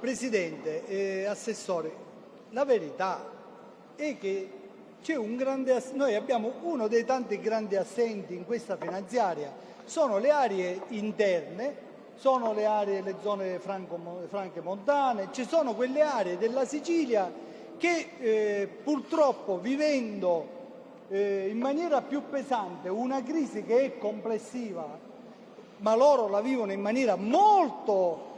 Presidente, Assessore, la verità è che c'è un grande noi abbiamo uno dei tanti grandi assenti in questa finanziaria, sono le aree interne, sono le aree, le zone franche montane, ci sono quelle aree della Sicilia che purtroppo vivendo in maniera più pesante una crisi che è complessiva, ma loro la vivono in maniera molto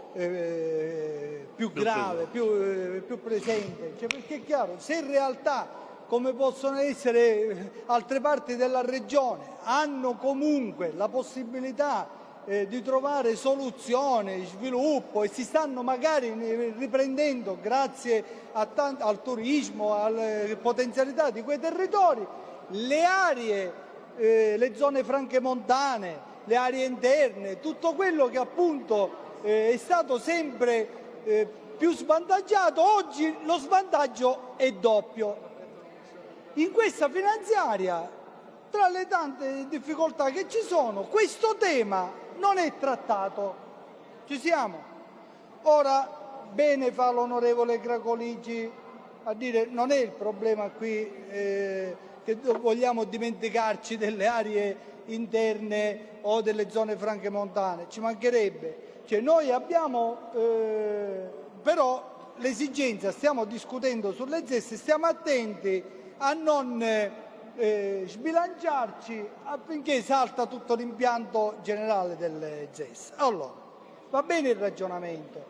più grave, più presente, perché è chiaro, se in realtà, come possono essere altre parti della regione, hanno comunque la possibilità di trovare soluzioni, sviluppo e si stanno magari riprendendo grazie al turismo, alle potenzialità di quei territori, le aree, le zone franche montane, le aree interne, tutto quello che appunto è stato sempre più svantaggiato, oggi lo svantaggio è doppio. In questa finanziaria, tra le tante difficoltà che ci sono, questo tema non è trattato. Ci siamo? Ora, bene fa l'onorevole Cracoligi a dire non è il problema qui che vogliamo dimenticarci delle aree interne o delle zone franche montane, ci mancherebbe. Cioè, noi abbiamo però l'esigenza, stiamo discutendo sulle ZES, stiamo attenti a non sbilanciarci affinché salta tutto l'impianto generale delle ZES. Allora, va bene il ragionamento,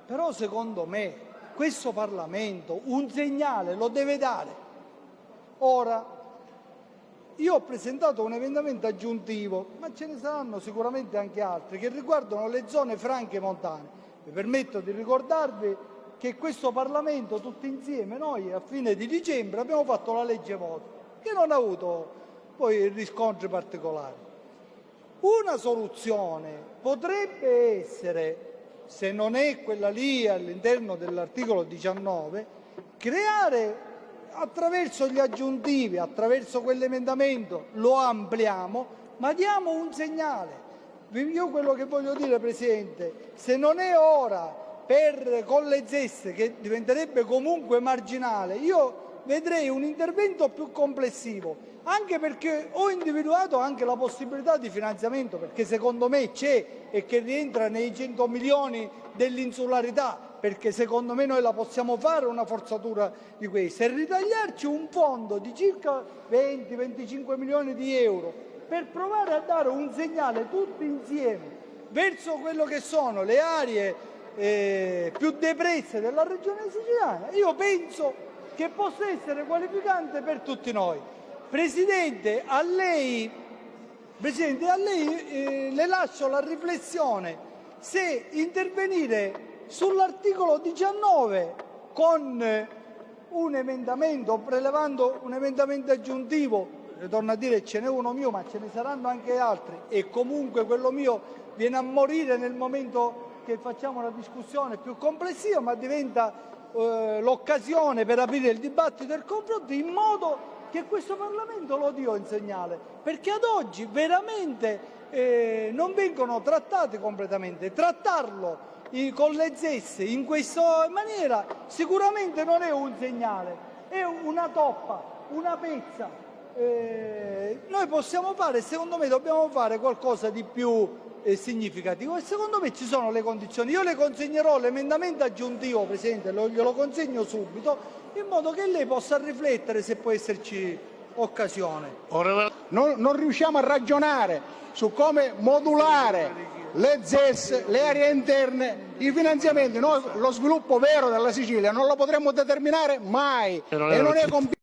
però secondo me questo Parlamento un segnale lo deve dare. Ora, io ho presentato un emendamento aggiuntivo, ma ce ne saranno sicuramente anche altri, che riguardano le zone franche montane. Mi permetto di ricordarvi che questo Parlamento, tutti insieme, noi a fine di dicembre abbiamo fatto la legge voto, che non ha avuto poi riscontri particolari. Una soluzione potrebbe essere, se non è quella lì all'interno dell'articolo 19, creare attraverso gli aggiuntivi, attraverso quell'emendamento lo ampliamo, ma diamo un segnale. Io quello che voglio dire, Presidente, se non è ora con le ZES, che diventerebbe comunque marginale, io vedrei un intervento più complessivo, anche perché ho individuato anche la possibilità di finanziamento, perché secondo me c'è e che rientra nei 100 milioni dell'insularità, perché secondo me noi la possiamo fare una forzatura di questa, e ritagliarci un fondo di circa 20-25 milioni di euro per provare a dare un segnale tutti insieme verso quello che sono le aree più depresse della regione siciliana. Io penso che possa essere qualificante per tutti noi. Presidente, a lei le lascio la riflessione se intervenire sull'articolo 19 con un emendamento, prelevando un emendamento aggiuntivo, ritorno a dire ce n'è uno mio ma ce ne saranno anche altri e comunque quello mio viene a morire nel momento che facciamo una discussione più complessiva, ma diventa l'occasione per aprire il dibattito e il confronto, in modo che questo Parlamento lo dia un segnale, perché ad oggi veramente non vengono trattati completamente. Trattarlo con le ZES in questa maniera sicuramente non è un segnale, è una toppa, una pezza. Noi possiamo fare, secondo me dobbiamo fare qualcosa di più significativo e secondo me ci sono le condizioni. Io le consegnerò l'emendamento aggiuntivo, Presidente, glielo consegno subito, in modo che lei possa riflettere se può esserci occasione. Non riusciamo a ragionare su come modulare le ZES, le aree interne, i finanziamenti. Noi lo sviluppo vero della Sicilia non lo potremmo determinare mai e non è